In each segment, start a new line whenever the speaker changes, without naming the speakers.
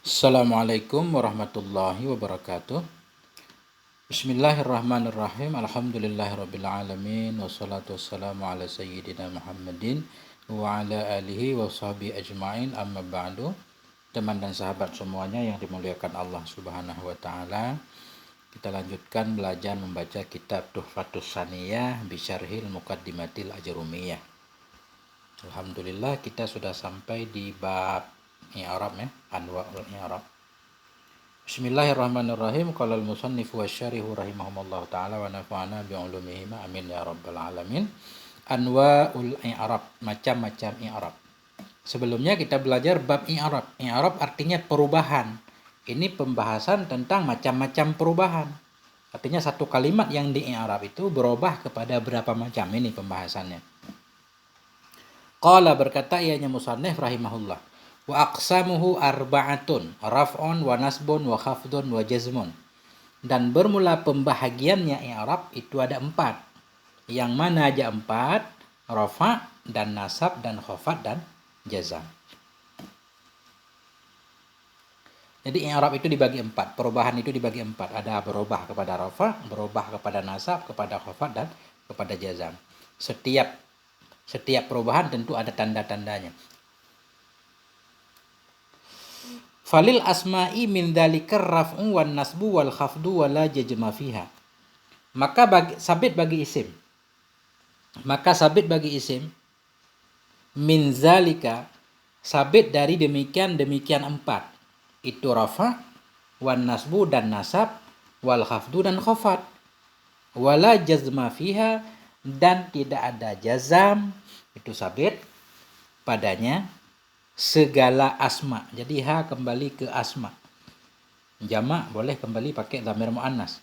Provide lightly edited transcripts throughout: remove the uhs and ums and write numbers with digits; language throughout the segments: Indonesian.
Assalamualaikum warahmatullahi wabarakatuh. Bismillahirrahmanirrahim. Alhamdulillahirrabbilalamin. Wassalatu wassalamu ala sayyidina Muhammadin wa ala alihi wa sahbihi ajma'in, amma ba'du. Teman dan sahabat semuanya yang dimuliakan Allah subhanahu wa ta'ala, kita lanjutkan belajar membaca kitab Tuhfatus Saniyah Bisyarhil Muqaddimatil Ajrumiyah. Alhamdulillah kita sudah sampai di bab i'rab ya, anwa'ul i'rab. Bismillahirrahmanirrahim. Qala al-musannif wa syarihu rahimahumullah ta'ala wa nafa'ana bi'ulumihima amin ya rabbal alamin. Anwa'ul i'rab, macam-macam i'rab. Sebelumnya kita belajar bab i'rab. I'rab artinya perubahan. Ini pembahasan tentang macam-macam perubahan. Artinya satu kalimat yang di i'rab itu berubah kepada berapa macam. Ini pembahasannya. Qala, berkata ianya musannif rahimahullah, wa aqsamuhu arba'atun, raf'un wa nasbun wa khafdun wa jazmun. Dan bermula pembahagiannya i'rab itu ada 4. Yang mana aja 4? Rafa' dan nasab dan khafad dan jazam. Jadi i'rab itu dibagi 4. Perubahan itu dibagi 4. Ada berubah kepada rafa', berubah kepada nasab, kepada khafad dan kepada jazam. Setiap perubahan tentu ada tanda-tandanya. Falil asma'i min dzalikar raf'u wan nasbu wal khafdu wala jazma fiha. Maka sabit bagi isim. Min zalika, sabit dari demikian 4. Itu rafa', wan nasbu dan nasab, wal khafdu dan khafad. Wala jazma fiha, dan tidak ada jazam, itu sabit padanya segala asma. Jadi ha kembali ke asma. Jamak boleh kembali pakai dhamir muannas.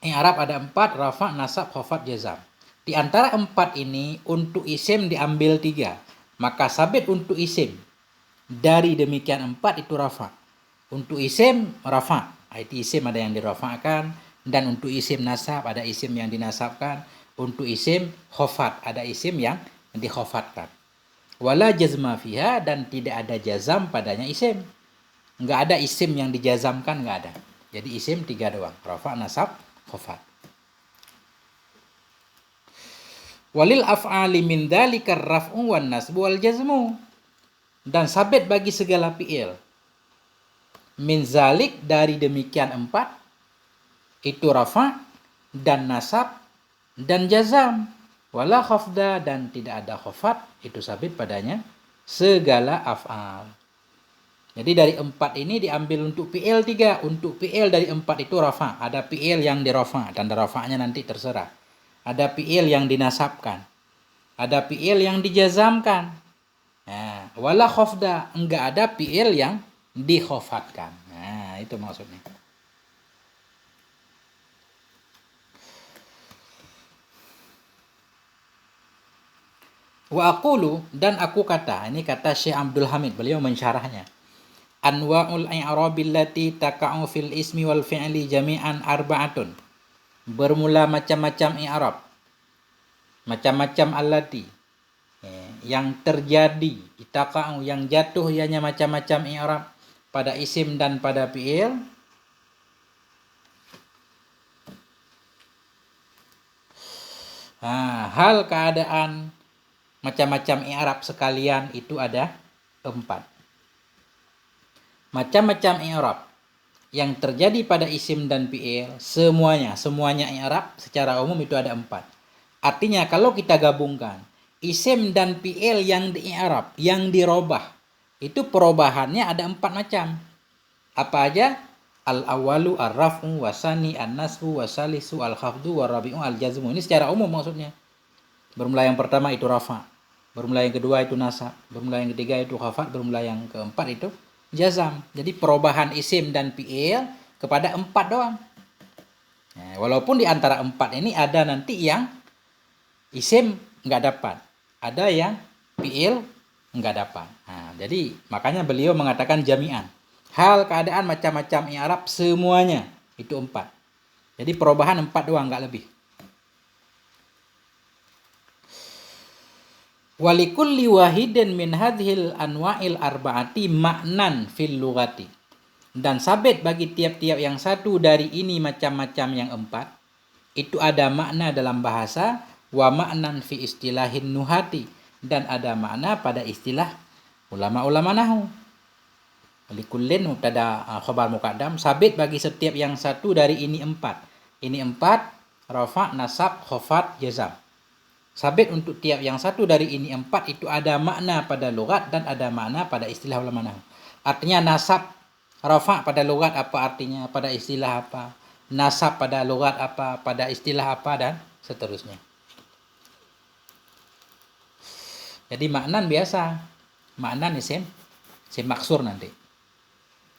I'rab ada 4, rafa', nasab, khafad, jazam. Di antara 4 ini untuk isim diambil 3. Maka sabit untuk isim dari demikian 4 itu rafa'. Untuk isim rafa', itu isim ada yang dirafa'kan. Dan untuk isim nasab ada isim yang dinasabkan. Untuk isim khafad ada isim yang dikhafatkan. Wala jazma fiha, dan tidak ada jazam padanya isim. Enggak ada isim yang dijazamkan, enggak ada. Jadi isim 3 doang, rafa', nasab, khafad. Walil af'ali min dzalikar raf'u wan nasbu wal jazmu. Dan sabit bagi segala fi'il. Min zalik, dari demikian 4, itu rafa' dan nasab dan jazam. Wala khafda, dan tidak ada khafad, itu sabit padanya segala af'al. Jadi dari 4 ini diambil untuk fi'il 3. Untuk fi'il dari 4 itu rafa'. Ada fi'il yang dirafa', tanda rafa'nya nanti terserah. Ada fi'il yang dinasabkan. Ada fi'il yang dijazamkan. Nah, wala khafda, enggak ada fi'il yang dikhafadkan. Nah, itu maksudnya. Wa aqulu, dan aku kata, ini kata Syekh Abdul Hamid, beliau mensyarahnya. Anwa'ul i'rabil lati taqa'u fil ismi wal fi'li jami'an arba'atun. Bermula macam-macam i'rab. Macam-macam allati, yang terjadi, taqa'u yang jatuh ianya macam-macam i'rab pada isim dan pada fi'il. Hal keadaan macam-macam i'rab sekalian itu ada 4. Macam-macam i'rab yang terjadi pada isim dan fi'il, semuanya i'rab secara umum itu ada 4. Artinya kalau kita gabungkan isim dan fi'il yang di-i'rab, yang dirobah, itu perubahannya ada 4 macam. Apa aja? Al-awwalu ar-raf'u wasani an-nasbu wasalisu al-khafdu warabi'u al-jazmu. Ini secara umum maksudnya. Bermula yang pertama itu rafa', bermula yang kedua itu nasab, bermula yang ketiga itu khafad, bermula yang keempat itu jazam. Jadi perubahan isim dan fi'il kepada 4 doang. Nah, walaupun di antara 4 ini ada nanti yang isim nggak dapat, ada yang fi'il nggak dapat. Nah, jadi makanya beliau mengatakan jami'an. Hal keadaan macam-macam i'rab semuanya itu 4. Jadi perubahan 4 doang, nggak lebih. Walikulli wahidin min hadhil anwa'il arba'ati maknan fil lughati. Dan sabit bagi tiap-tiap yang satu dari ini macam-macam yang empat, itu ada makna dalam bahasa, wa maknan fi istilahin nuhati, dan ada makna pada istilah ulama-ulama nahu. Likullin mubtada khabar muqaddam, sabit bagi setiap yang satu dari ini empat. Ini empat, rafa, nasab, khafat, jazam. Sabit untuk tiap yang satu dari ini empat itu ada makna pada lughat dan ada makna pada istilah ulama nahu. Artinya nasab, rafa pada lughat apa artinya, pada istilah apa. Nasab pada lughat apa, pada istilah apa, dan seterusnya. Jadi maknan biasa, maknan isim maksur nanti.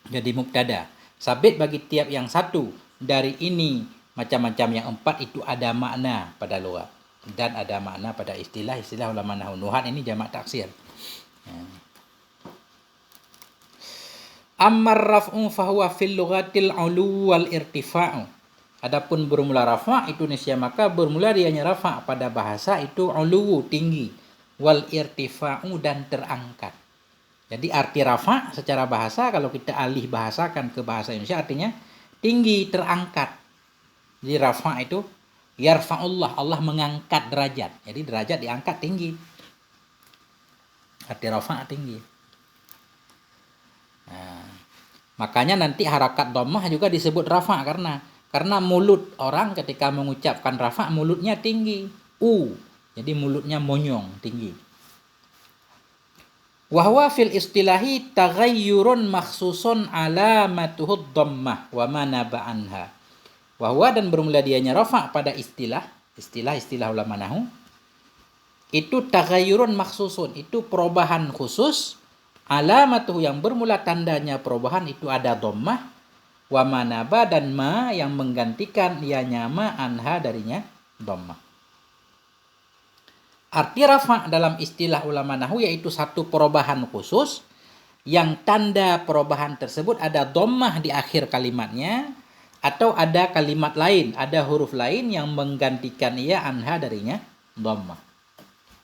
Jadi mubtada. Sabit bagi tiap yang satu dari ini macam-macam yang empat itu ada makna pada lughat dan ada makna pada istilah ulama nahwu. Nuhat ini jamak taksir. Ammar raf'u fahuwa fil lughatil 'ulu wal irtifa'u. Adapun bermula rafa' itu nisya maka bermula dianya rafa' pada bahasa itu 'ulu tinggi, wal irtifa'u dan terangkat. Jadi arti rafa' secara bahasa kalau kita alih bahasakan ke bahasa Indonesia artinya tinggi, terangkat. Jadi rafa' itu yarfa'ullah, Allah mengangkat derajat. Jadi derajat diangkat tinggi. Arti rafa' tinggi. Nah, makanya nanti harakat dhammah juga disebut rafa' karena mulut orang ketika mengucapkan rafa' mulutnya tinggi. Jadi mulutnya monyong, tinggi. Wahwa fil istilahi taghayyurun makhsusun alamatuhud dhammah wa ma naba anha. Wahwa dan bermula dianya rafa' pada istilah ulama nahu. Itu taghayyurun makhsusun, itu perubahan khusus. Alamatuh yang bermula tandanya perubahan itu ada dhammah, wa ma naba dan ma yang menggantikan ianya ma anha darinya dhammah. Arti rafa' dalam istilah ulama nahwu yaitu satu perubahan khusus yang tanda perubahan tersebut ada dhammah di akhir kalimatnya atau ada kalimat lain, ada huruf lain yang menggantikan ia anha darinya dhammah.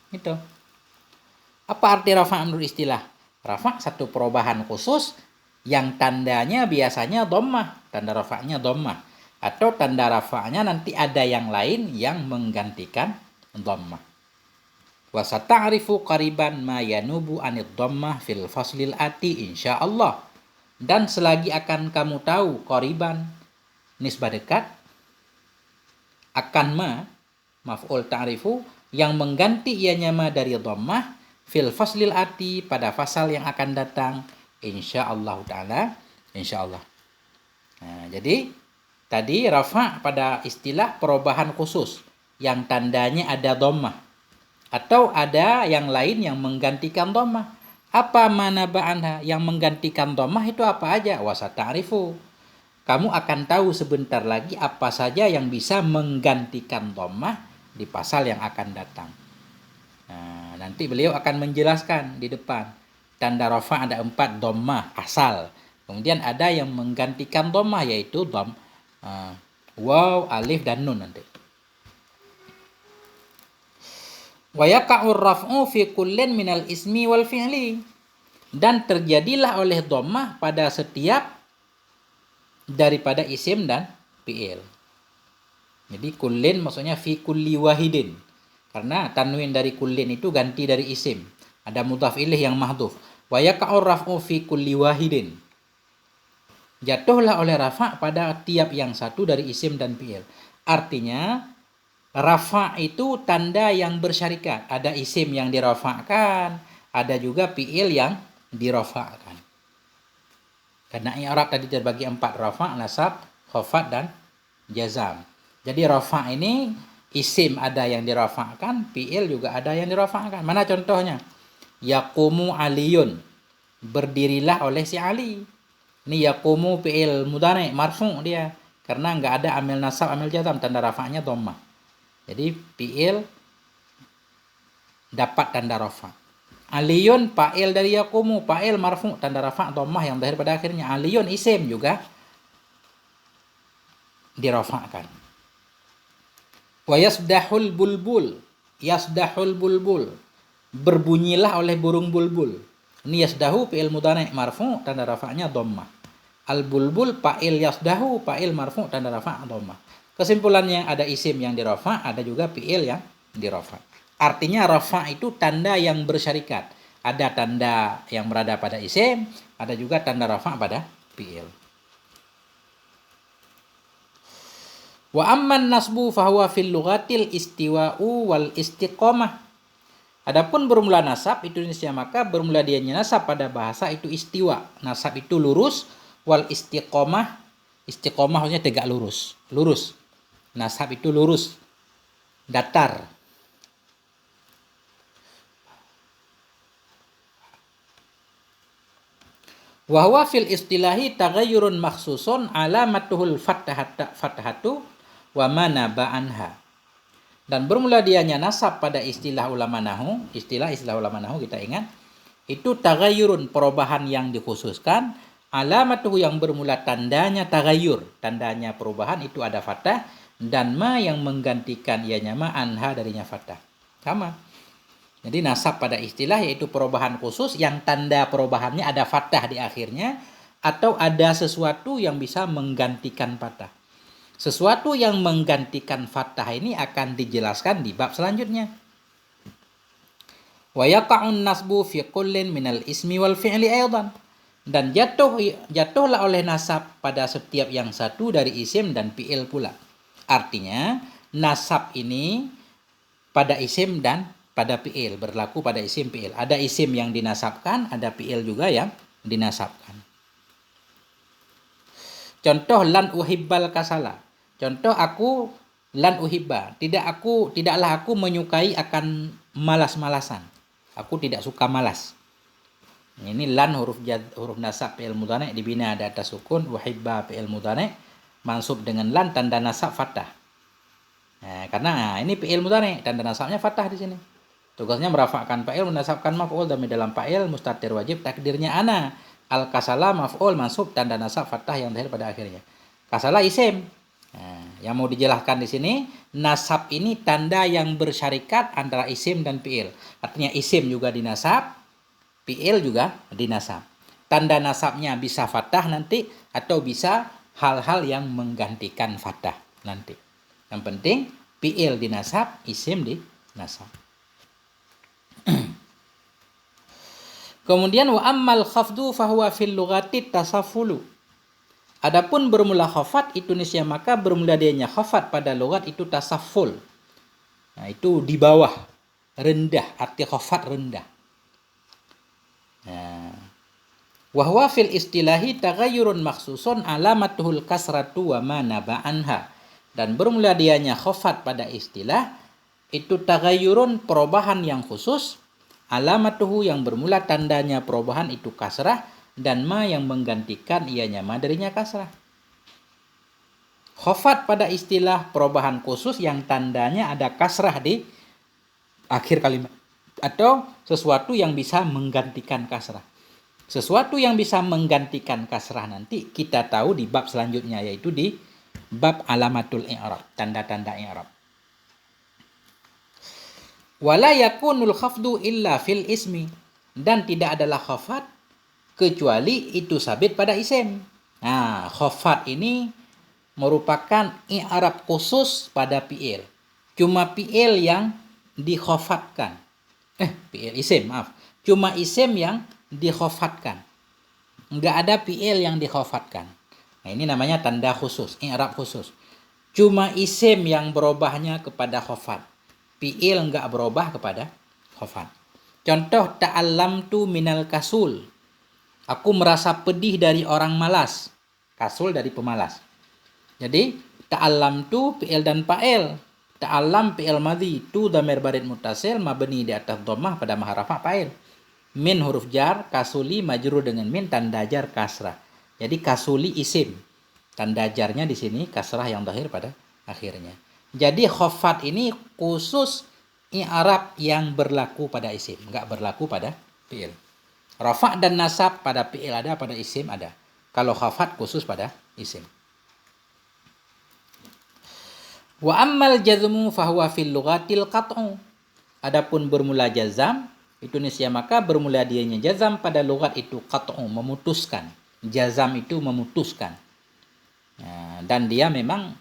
Itu. Apa arti rafa' menurut istilah? Rafa' satu perubahan khusus yang tandanya biasanya dhammah, tanda rafa'nya dhammah, atau tanda rafa'nya nanti ada yang lain yang menggantikan dhammah. Wa sata'rifu qariban ma yanubu anid dhammah fil faslil ati insyaallah. Dan selagi akan kamu tahu qariban nisbah dekat akan maf'ul ta'rifu yang mengganti ianya ma dari dhammah fil faslil ati pada fasal yang akan datang insyaallah taala, insyaallah. Nah, jadi tadi rafa' pada istilah perubahan khusus yang tandanya ada dhammah atau ada yang lain yang menggantikan dhammah. Apa mana ba'anha yang menggantikan dhammah itu apa aja? Wasa ta'rifu. Kamu akan tahu sebentar lagi apa saja yang bisa menggantikan dhammah di pasal yang akan datang. Nah, nanti beliau akan menjelaskan di depan. Tanda rafa' ada 4 dhammah asal. Kemudian ada yang menggantikan dhammah yaitu waw, alif dan nun nanti. Wa yaqa'ur raf'u fi kullin minal ismi wal fi'li. Dan terjadilah oleh dhammah pada setiap daripada isim dan fi'il. Jadi kullin maksudnya fi kulli wahidin. Karena tanwin dari kullin itu ganti dari isim. Ada mudhaf ilaih yang mahdhuf. Wa yaqa'ur raf'u fi kulli wahidin. Jatuhlah oleh rafa' pada tiap yang satu dari isim dan fi'il. Artinya rafa' itu tanda yang bersyarikat. Ada isim yang dirafa'kan, ada juga fi'il yang dirafa'kan. Karena i'rab tadi terbagi 4, rafa', nasab, khafat dan jazam. Jadi rafa' ini isim ada yang dirafa'kan, fi'il juga ada yang dirafa'kan. Mana contohnya? Yaqumu aliyun. Berdirilah oleh si Ali. Ini yaqumu fi'il mudhari' marfu' dia. Karena enggak ada amil nasab, amil jazam, tanda rafa'nya dhammah. Jadi fi'il dapat tanda rafa'. Aliyun fa'il dari yaqumu, fa'il marfu' tanda rafa' dhammah yang zahir pada akhirnya. Aliyun isim juga dirafa'kan. Wa yasdahul bulbul. Yasdahul bulbul. berbunyilah oleh burung bulbul. Ini yasdahu fi'il mudhari' marfu', tanda rafa'nya dhammah. Al-bulbul fa'il yasdahu, fa'il marfu' tanda rafa' dhammah. Kesimpulannya ada isim yang dirafa', ada juga fi'il yang dirafa'. Artinya rafa' itu tanda yang bersyarikat. Ada tanda yang berada pada isim, ada juga tanda rafa' pada fi'il. Wa amman nasbu fahuwa fil lughatil istiwa'u wal istiqomah. Adapun bermula nasab itu Indonesia, maka bermula dianya nasab pada bahasa itu istiwa. Nasab itu lurus, wal istiqomah, istiqomah maksudnya tegak lurus. Lurus. Nasab itu lurus, datar. Wa huwa fil istilahi taghayyurun makhsusun alamatuhul fathahatu wa manaba anha. Dan bermula dianya nasab pada istilah ulama nahu, istilah ulama nahu kita ingat, itu taghayyurun, perubahan yang dikhususkan, alamatuhu yang bermula tandanya taghayyur, tandanya perubahan itu ada fathah, dan ma yang menggantikan ianya ma anha darinya fathah. Sama. Jadi nasab pada istilah yaitu perubahan khusus yang tanda perubahannya ada fathah di akhirnya, atau ada sesuatu yang bisa menggantikan fathah. Sesuatu yang menggantikan fathah ini akan dijelaskan di bab selanjutnya. Wa yaqa'un nasbu fi kullin minal ismi wal fi'li aidan. Dan jatuhlah oleh nasab pada setiap yang satu dari isim dan fi'il pula. Artinya nasab ini pada isim dan pada fi'il, berlaku pada isim fi'il. Ada isim yang dinasabkan, ada fi'il juga yang dinasabkan. Contoh lan uhibbal kasala. Contoh aku lan uhibba, tidaklah aku menyukai akan malas-malasan. Aku tidak suka malas. Ini lan huruf nasab fi'il mudhari' dibina di atas sukun, uhibba fi'il mudhari' mansub dengan lan tanda nasab fathah. Nah, karena ini fi'il mudhari' tanda nasabnya fathah di sini. Tugasnya merafa'kan fa'il, menasabkan maf'ul, dan dalam fa'il mustatir wajib takdirnya ana. Al kasala maf'ul mansub tanda nasab fathah yang terakhir pada akhirnya. Kasala isim. Nah, yang mau dijelaskan di sini, nasab ini tanda yang bersyarikat antara isim dan fi'il. Artinya isim juga dinasab, fi'il juga dinasab. Tanda nasabnya bisa fathah nanti atau bisa hal-hal yang menggantikan fathah nanti. Yang penting fi'il dinasab, isim dinasab. Kemudian wa ammal khafdu fahuwa fil lughati tasaffulu. Adapun bermula khafat itu nisya, maka bermula dianya khafat pada logat itu tasafful. Nah, itu di bawah, rendah, arti khafat rendah. Nah, wa huwa fil istilahi taghayyurun makhsusun alamatuhul kasratu wa ma naba anha. Dan bermula dianya khafat pada istilah itu taghayyurun, perubahan yang khusus, alamatuhu yang bermula tandanya perubahan itu kasrah, dan ma yang menggantikan ianya ma darinya kasrah. Khafat pada istilah perubahan khusus yang tandanya ada kasrah di akhir kalimat, atau sesuatu yang bisa menggantikan kasrah. Sesuatu yang bisa menggantikan kasrah nanti kita tahu di bab selanjutnya, yaitu di bab alamatul i'rab, tanda-tanda i'rab. Wala yakunul khafdu illa fil ismi, dan tidak adalah khafat kecuali itu sabit pada isim. Nah, khafat ini merupakan i'rab khusus pada fi'il. Cuma fi'il yang dikhafatkan. Fi'il isim, maaf. Cuma isim yang dikhafatkan. Enggak ada fi'il yang dikhafatkan. Nah, ini namanya tanda khusus, i'rab khusus. Cuma isim yang berubahnya kepada khafat. Fi'il enggak berubah kepada khafat. Contoh ta'allamtu minal kasul. Aku merasa pedih dari orang malas. Kasul dari pemalas. Jadi ta'allamtu fi'il dan fa'il. Ta'allam fi'il madhi, tu dhamir barid muttasil mabni di atas dhammah pada maha rafa' fa'il. Min huruf jar, kasuli majrur dengan min tanda jar kasrah. Jadi kasuli isim. Tanda jarnya di sini kasrah yang zahir pada akhirnya. Jadi khafat ini khusus i'rab yang berlaku pada isim, enggak berlaku pada fi'il. Rafa' dan nasab pada fi'il ada, pada isim ada. Kalau khafat khusus pada isim. Wa ammal jazmu fahuwa fil lughatil qat'u. Adapun bermula jazam itu nisya, maka bermula dianya jazam pada lughat itu qat'u, memutuskan. Jazam itu memutuskan. Nah, dan dia memang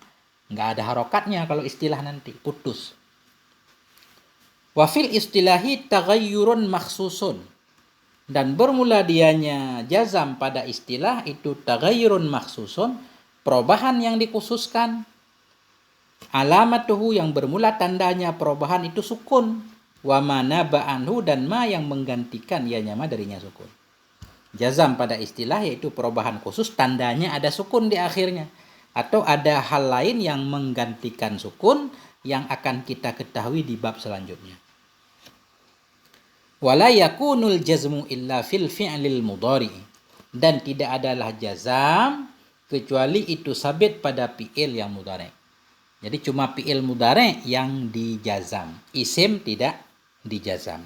nggak ada harokatnya kalau istilah nanti, putus. Wafil istilahi taghayyurun makhsusun. Dan bermula dianya jazam pada istilah itu taghayyurun makhsusun, perubahan yang dikhususkan. Alamatuhu yang bermula tandanya perubahan itu sukun. Wa mana ba'anhu dan ma yang menggantikan ianya ma darinya sukun. Jazam pada istilah yaitu perubahan khusus, tandanya ada sukun di akhirnya. Atau ada hal lain yang menggantikan sukun yang akan kita ketahui di bab selanjutnya. Wala yakunul jazmu illa fil fi'lil mudhari. Dan tidak adalah jazam kecuali itu sabit pada fi'il yang mudhari. Jadi cuma fi'il mudhari yang dijazam. Isim tidak dijazam.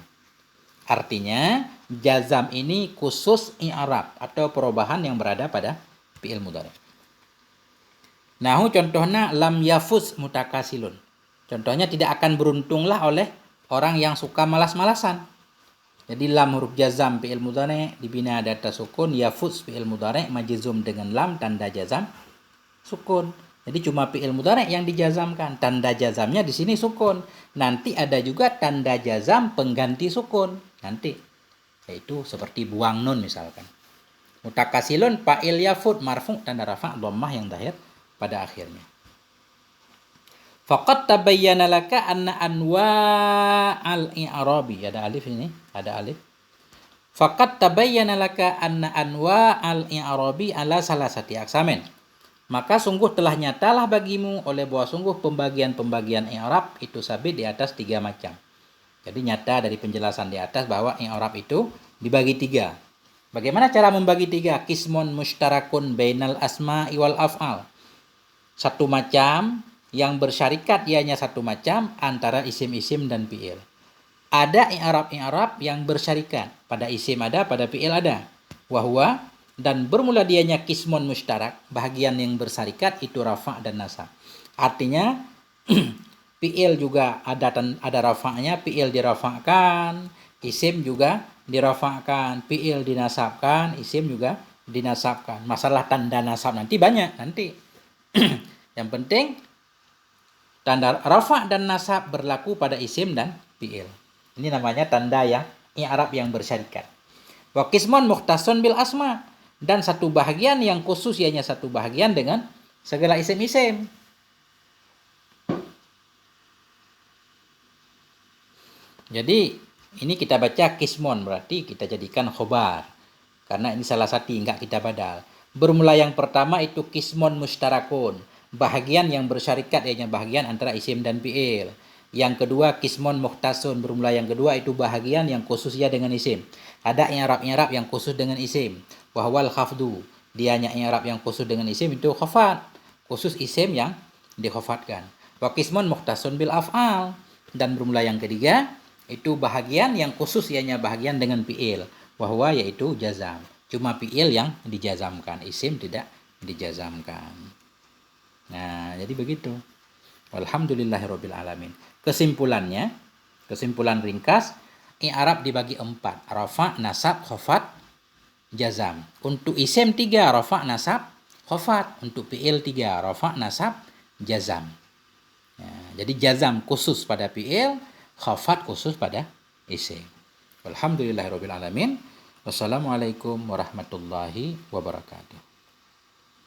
Artinya jazam ini khusus i'rab atau perubahan yang berada pada fi'il mudhari. Nahu contohnya lam yafuz mutakasilun. Contohnya tidak akan beruntunglah oleh orang yang suka malas-malasan. Jadi lam huruf jazam fi'il mudhari dibina ada sukun, yafuz fi'il mudhari majzum dengan lam tanda jazam sukun. Jadi cuma fi'il mudhari yang dijazamkan, tanda jazamnya di sini sukun. Nanti ada juga tanda jazam pengganti sukun nanti, yaitu seperti buang nun misalkan. Mutakasilun fa'il yafud marfu' tanda rafa' dhammah yang zahir pada akhirnya. Faqad tabayyana laka anna anwa al-i'rabi. Ada alif ini, ada alif. Faqad tabayyana laka anna anwa al-i'rabi ala salasati aqsamin. Maka sungguh telah nyatalah bagimu oleh bahwa sungguh pembagian-pembagian i'rab itu sabit di atas 3 macam. Jadi nyata dari penjelasan di atas bahwa i'rab itu dibagi 3. Bagaimana cara membagi 3? Qismun mushtarakun bainal asma'i wal af'al. Satu macam yang bersyarikat ianya satu macam antara isim-isim dan fi'il. Ada i'rab-i'rab yang bersyarikat. Pada isim ada, pada fi'il ada. Wahwa, dan bermula dianya qismun mushtarak, bahagian yang bersyarikat itu rafa' dan nasab. Artinya fi'il juga ada rafa'nya, fi'il dirafa'kan, isim juga dirafa'kan, fi'il dinasabkan, isim juga dinasabkan. Masalah tanda nasab nanti banyak nanti. Yang penting tanda rafa' dan nasab berlaku pada isim dan fi'il. Ini namanya tanda yang i'rab yang bersyarikat. Wa qismun mukhtasun bil asma, dan satu bahagian yang khusus ianya satu bahagian dengan segala isim-isim. Jadi ini kita baca qismun berarti kita jadikan khobar. Karena ini salah satu enggak kita badal. Bermula yang pertama itu qismun mushtarakun, bahagian yang bersyarikat ianya bahagian antara isim dan fi'il. Yang kedua qismun mukhtasun, bermula yang kedua itu bahagian yang khusus ya dengan isim. Ada i'rab-i'rab yang khusus dengan isim. Wahwal khafdu, dianya i'rab yang khusus dengan isim itu khafat, khusus isim yang dikhafatkan. Wa qismun mukhtasun bil af'al, dan bermula yang ketiga itu bahagian yang khusus ianya bahagian dengan fi'il. Wahwa yaitu jazam. Cuma fi'il yang dijazamkan, isim tidak dijazamkan. Nah, jadi begitu. Walhamdulillahirabbil alamin. Kesimpulannya, kesimpulan ringkas, i'rab dibagi 4. Rafa', nasab, khafat, jazam. Untuk isim 3, rafa', nasab, khafat. Untuk fi'il 3, rafa', nasab, jazam. Jadi jazam khusus pada fi'il, khafat khusus pada isim. Walhamdulillahirabbil alamin. Wassalamualaikum warahmatullahi wabarakatuh.